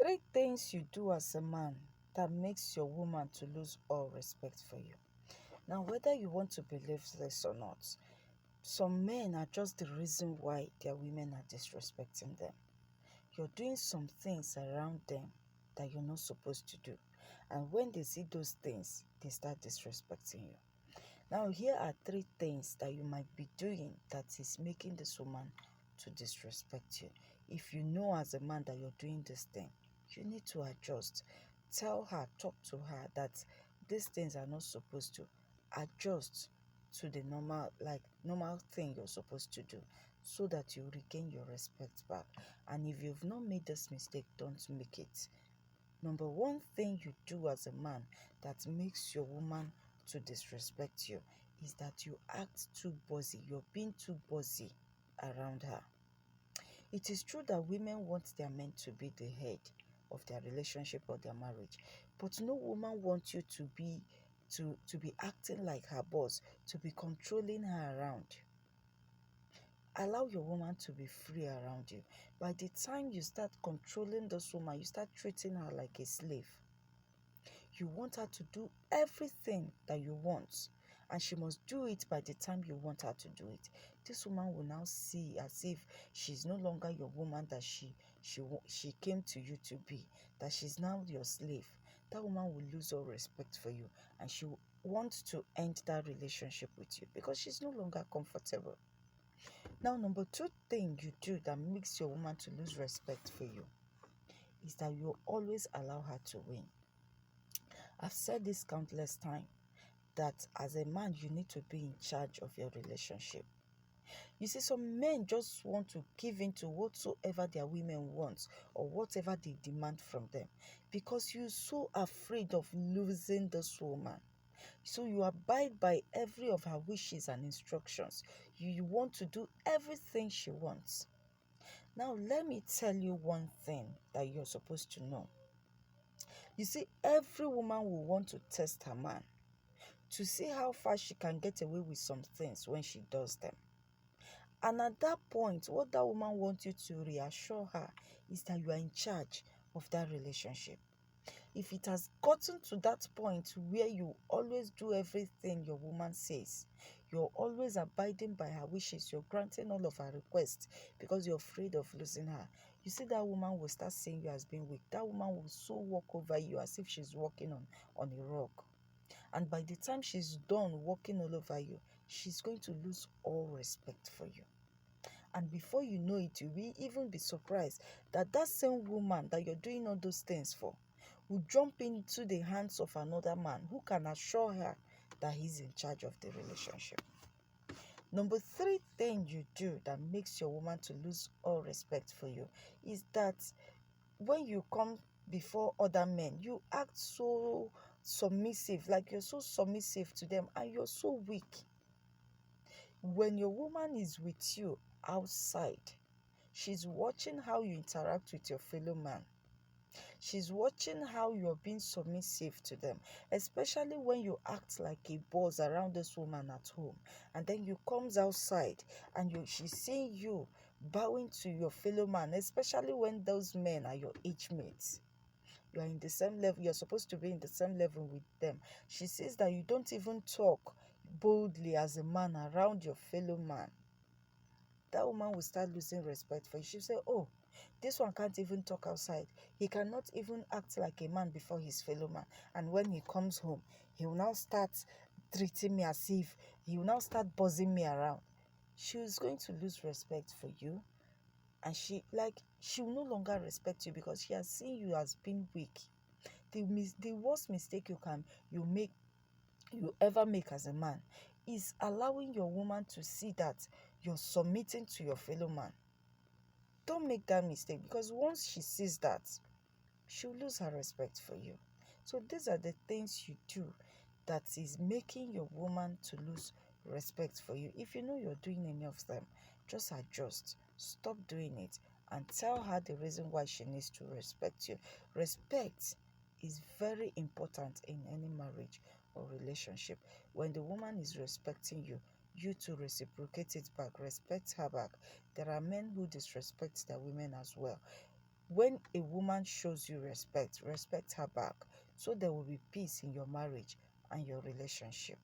Three things you do as a man that makes your woman to lose all respect for you. Now, whether you want to believe this or not, some men are just the reason why their women are disrespecting them. You're doing some things around them that you're not supposed to do. And when they see those things, they start disrespecting you. Now, here are three things that you might be doing that is making this woman to disrespect you. If you know as a man that you're doing this thing, you need to adjust. Tell her, talk to her that these things are not supposed to. Adjust to the normal thing you're supposed to do so that you regain your respect back. And if you've not made this mistake, don't make it. Number one thing you do as a man that makes your woman to disrespect you is that you act too bossy. You're being too bossy around her. It is true that women want their men to be the head of their relationship or their marriage, but no woman wants you to be acting like her boss, to be controlling her around. Allow your woman to be free around you. By the time you start controlling this woman, you start treating her like a slave. You want her to do everything that you want, and she must do it by the time you want her to do it. This woman will now see as if she's no longer your woman that she came to you to be, that she's now your slave. That woman will lose all respect for you, and she will want to end that relationship with you because she's no longer comfortable. Now, number two thing you do that makes your woman to lose respect for you is that you always allow her to win. I've said this countless times that as a man, you need to be in charge of your relationship. You see, some men just want to give in to whatsoever their women want or whatever they demand from them because you're so afraid of losing this woman. So you abide by every of her wishes and instructions. You want to do everything she wants. Now, let me tell you one thing that you're supposed to know. You see, every woman will want to test her man to see how far she can get away with some things when she does them. And at that point, what that woman wants you to reassure her is that you are in charge of that relationship. If it has gotten to that point where you always do everything your woman says, you're always abiding by her wishes, you're granting all of her requests because you're afraid of losing her, you see that woman will start seeing you as being weak. That woman will so walk over you as if she's walking on a rock. And by the time she's done walking all over you, she's going to lose all respect for you. And before you know it, you will even be surprised that that same woman that you're doing all those things for will jump into the hands of another man who can assure her that he's in charge of the relationship. Number three thing you do that makes your woman to lose all respect for you is that when you come before other men, you act so submissive, like you're so submissive to them and you're so weak. When your woman is with you outside, she's watching how you interact with your fellow man. She's watching how you're being submissive to them, especially when you act like a boss around this woman at home. And then you comes outside and she's seeing you bowing to your fellow man, especially when those men are your age mates. You are in the same level, you're supposed to be in the same level with them. She says that you don't even talk boldly as a man around your fellow man. That woman will start losing respect for you. She'll say, oh, this one can't even talk outside. He cannot even act like a man before his fellow man. And when he comes home, he will now start treating me as if he will now start buzzing me around. She's going to lose respect for you. And she will no longer respect you because she has seen you as being weak. The worst mistake you ever make as a man is allowing your woman to see that you're submitting to your fellow man. Don't make that mistake because once she sees that, she'll lose her respect for you. So these are the things you do that is making your woman to lose respect for you. If you know you're doing any of them, just adjust, stop doing it, and tell her the reason why she needs to respect you. Respect is very important in any marriage or relationship. When the woman is respecting you, you to reciprocate it back, respect her back. There are men who disrespect their women as well. When a woman shows you respect, respect her back, so there will be peace in your marriage and your relationship.